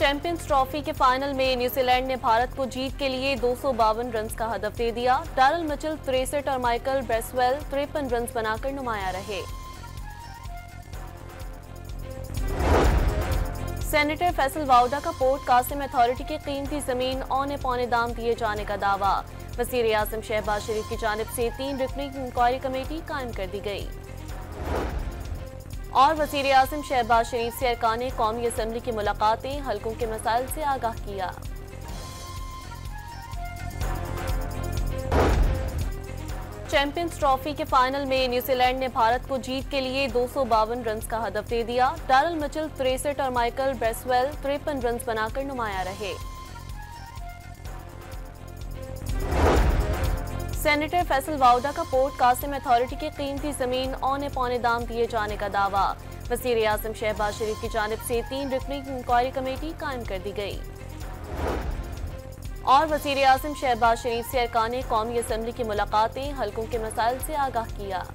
Champions trophy के final में New Zealand ने भारत को जीत के लिए 252 रन का हदफ दे दिया। डैरल मिचेल 63 और माइकल ब्रेसवेल 53 रन बनाकर नुमाया रहे। सेनेटर फैसल वाउडा का पोर्ट कासिम अथॉरिटी की कीमती जमीन औने पौने दाम दिए जाने का दावा। वज़ीर आज़म शहबाज शरीफ की जानिब से 3 रुकनी इंक्वायरी कमेटी कायम कर दी गई। और वज़ीर आज़म शहबाज शरीफ से अरकान कौमी असम्बली की मुलाकातें, हलकों के मसाइल से आगाह किया। चैंपियंस ट्रॉफी के फाइनल में न्यूजीलैंड ने भारत को जीत के लिए 252 रन का हदफ दे दिया। डैरल मिचेल 63 और माइकल ब्रेसवेल 53 रन बनाकर नुमाया रहे। सेनेटर फैसल वाउडा का पोर्ट कासिम अथॉरिटी की कीमती जमीन औने पौने दाम दिए जाने का दावा। वज़ीर आज़म शहबाज शरीफ की जानिब से 3 रुकनी इंक्वायरी कमेटी कायम कर दी गई। और वज़ीर आज़म शहबाज शरीफ से अरकान कौमी असम्बली की मुलाकातें, हलकों के मसाइल से आगाह किया।